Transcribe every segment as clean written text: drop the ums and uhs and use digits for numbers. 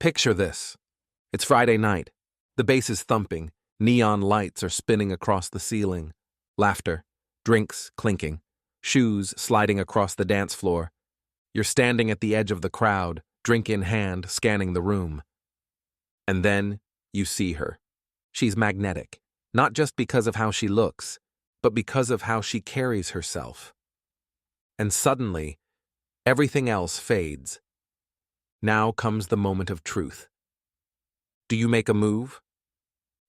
Picture this. It's Friday night. The bass is thumping. Neon lights are spinning across the ceiling. Laughter. Drinks clinking. Shoes sliding across the dance floor. You're standing at the edge of the crowd, drink in hand, scanning the room. And then you see her. She's magnetic, not just because of how she looks, but because of how she carries herself. And suddenly, everything else fades. Now comes the moment of truth. Do you make a move?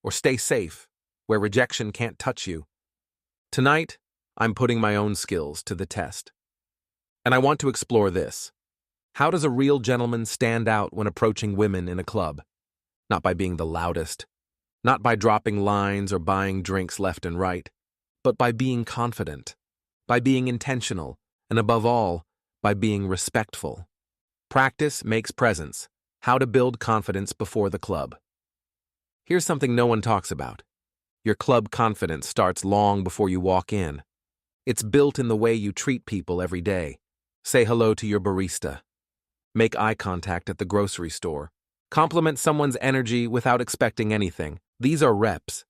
Or stay safe, where rejection can't touch you? Tonight, I'm putting my own skills to the test. And I want to explore this. How does a real gentleman stand out when approaching women in a club? Not by being the loudest, not by dropping lines or buying drinks left and right, but by being confident, by being intentional, and above all, by being respectful. Practice makes presence. How to build confidence before the club. Here's something no one talks about. Your club confidence starts long before you walk in. It's built in the way you treat people every day. Say hello to your barista. Make eye contact at the grocery store. Compliment someone's energy without expecting anything. These are reps.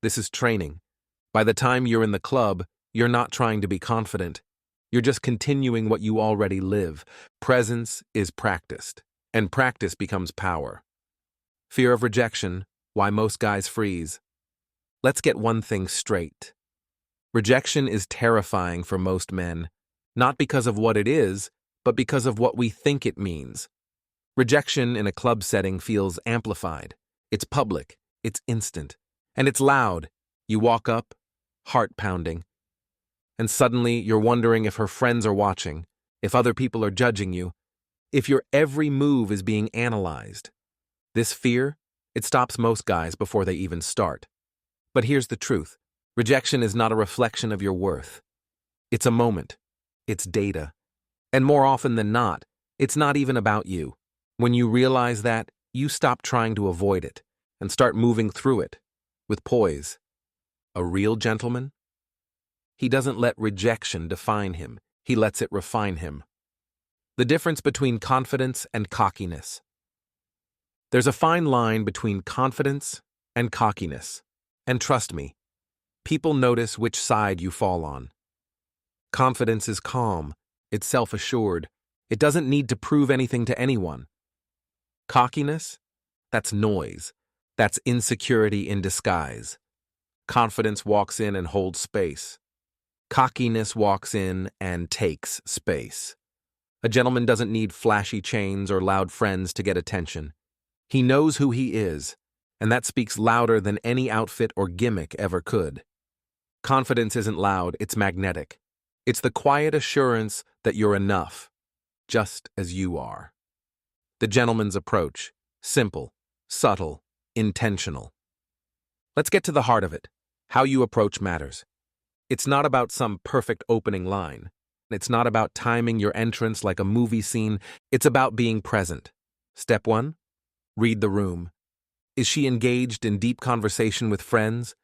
This is training. By the time you're in the club, you're not trying to be confident. You're just continuing what you already live. Presence is practiced, and practice becomes power. Fear of rejection, why most guys freeze. Let's get one thing straight. Rejection is terrifying for most men, not because of what it is, but because of what we think it means. Rejection in a club setting feels amplified. It's public, it's instant, and it's loud. You walk up, heart pounding, and suddenly you're wondering if her friends are watching, if other people are judging you, if your every move is being analyzed. This fear, it stops most guys before they even start. But here's the truth. Rejection is not a reflection of your worth. It's a moment. It's data. And more often than not, it's not even about you. When you realize that, you stop trying to avoid it and start moving through it with poise. A real gentleman? He doesn't let rejection define him. He lets it refine him. The difference between confidence and cockiness. There's a fine line between confidence and cockiness. And trust me, people notice which side you fall on. Confidence is calm. It's self-assured. It doesn't need to prove anything to anyone. Cockiness? That's noise. That's insecurity in disguise. Confidence walks in and holds space. Cockiness walks in and takes space. A gentleman doesn't need flashy chains or loud friends to get attention. He knows who he is, and that speaks louder than any outfit or gimmick ever could. Confidence isn't loud, it's magnetic. It's the quiet assurance that you're enough, just as you are. The gentleman's approach, simple, subtle, intentional. Let's get to the heart of it. How you approach matters. It's not about some perfect opening line. It's not about timing your entrance like a movie scene. It's about being present. Step 1, read the room. Is she engaged in deep conversation with friends?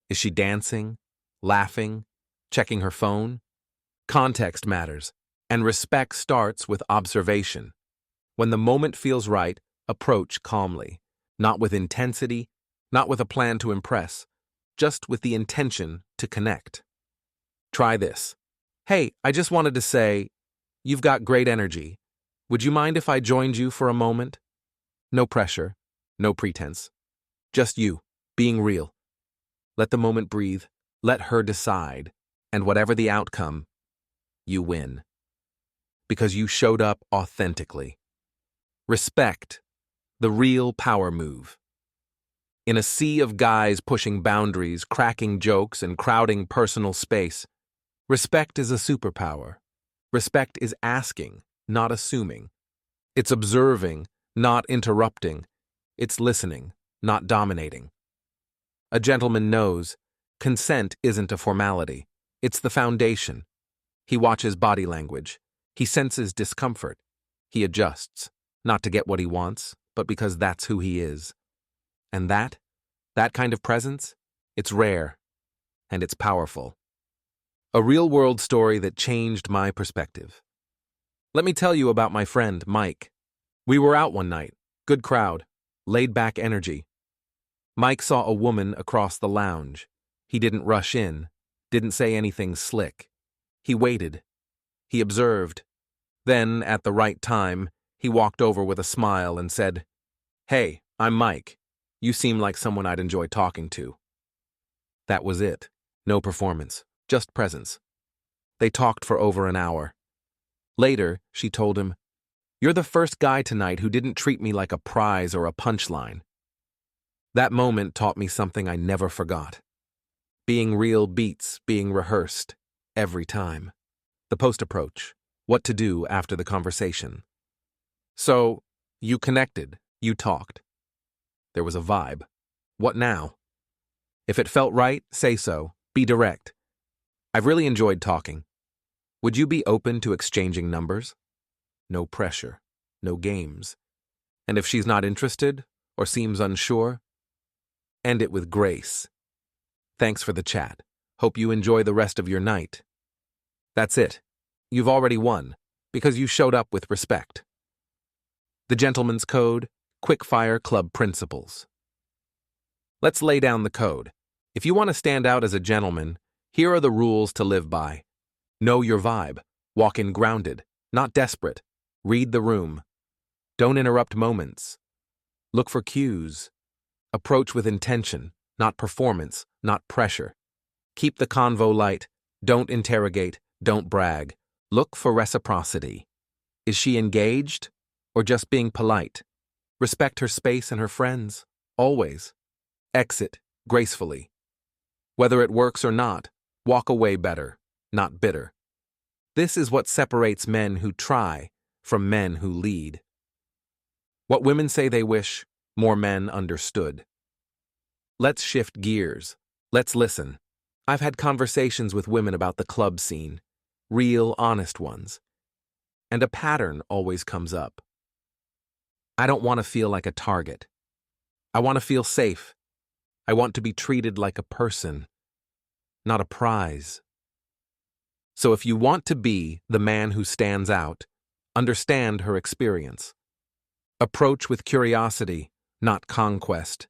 Is she dancing, laughing, checking her phone? Context matters, and respect starts with observation. When the moment feels right, approach calmly, not with intensity, not with a plan to impress, just with the intention to connect. Try this. Hey, I just wanted to say, you've got great energy. Would you mind if I joined you for a moment? No pressure, no pretense. Just you, being real. Let the moment breathe, let her decide, and whatever the outcome, you win. Because you showed up authentically. Respect, the real power move. In a sea of guys pushing boundaries, cracking jokes, and crowding personal space, respect is a superpower. Respect is asking, not assuming. It's observing, not interrupting. It's listening, not dominating. A gentleman knows consent isn't a formality. It's the foundation. He watches body language. He senses discomfort. He adjusts, not to get what he wants, but because that's who he is. And that kind of presence, it's rare, and it's powerful. A real-world story that changed my perspective. Let me tell you about my friend, Mike. We were out one night, Good crowd. Laid-back energy. Mike saw a woman across the lounge. He didn't rush in, didn't say anything slick. He waited. He observed. Then, at the right time, he walked over with a smile and said, "Hey, I'm Mike. You seem like someone I'd enjoy talking to." That was it. No performance, just presence. They talked for over an hour. Later, she told him, "You're the first guy tonight who didn't treat me like a prize or a punchline." That moment taught me something I never forgot. Being real beats being rehearsed every time. The post-approach. What to do after the conversation. So, you connected, you talked. There was a vibe. What now? If it felt right, say so. Be direct. I've really enjoyed talking. Would you be open to exchanging numbers? No pressure, no games. And if she's not interested or seems unsure, end it with grace. Thanks for the chat. Hope you enjoy the rest of your night. That's it. You've already won, because you showed up with respect. The Gentleman's Code, Quickfire Club Principles. Let's lay down the code. If you want to stand out as a gentleman, here are the rules to live by. Know your vibe. Walk in grounded, not desperate. Read the room. Don't interrupt moments. Look for cues. Approach with intention, not performance, not pressure. Keep the convo light. Don't interrogate. Don't brag. Look for reciprocity. Is she engaged or just being polite? Respect her space and her friends, always. Exit gracefully. Whether it works or not, walk away better, not bitter. This is what separates men who try from men who lead. What women say they wish, more men understood. Let's shift gears. Let's listen. I've had conversations with women about the club scene. Real, honest ones. And a pattern always comes up. I don't want to feel like a target. I want to feel safe. I want to be treated like a person, not a prize. So if you want to be the man who stands out, understand her experience. Approach with curiosity, not conquest.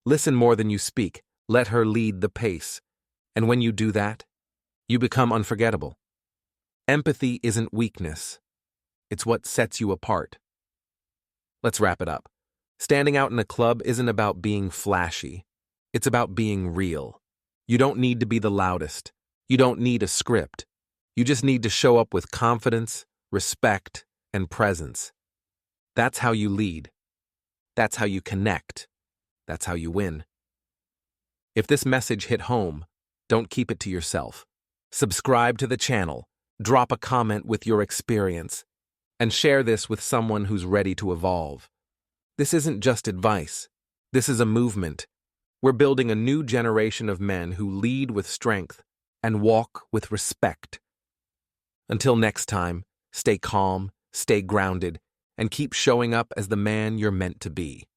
Listen more than you speak. Let her lead the pace. And when you do that, you become unforgettable. Empathy isn't weakness. It's what sets you apart. Let's wrap it up. Standing out in a club isn't about being flashy. It's about being real. You don't need to be the loudest. You don't need a script. You just need to show up with confidence, respect, and presence. That's how you lead. That's how you connect. That's how you win. If this message hit home, don't keep it to yourself. Subscribe to the channel. Drop a comment with your experience, and share this with someone who's ready to evolve. This isn't just advice. This is a movement. We're building a new generation of men who lead with strength and walk with respect. Until next time, stay calm, stay grounded, and keep showing up as the man you're meant to be.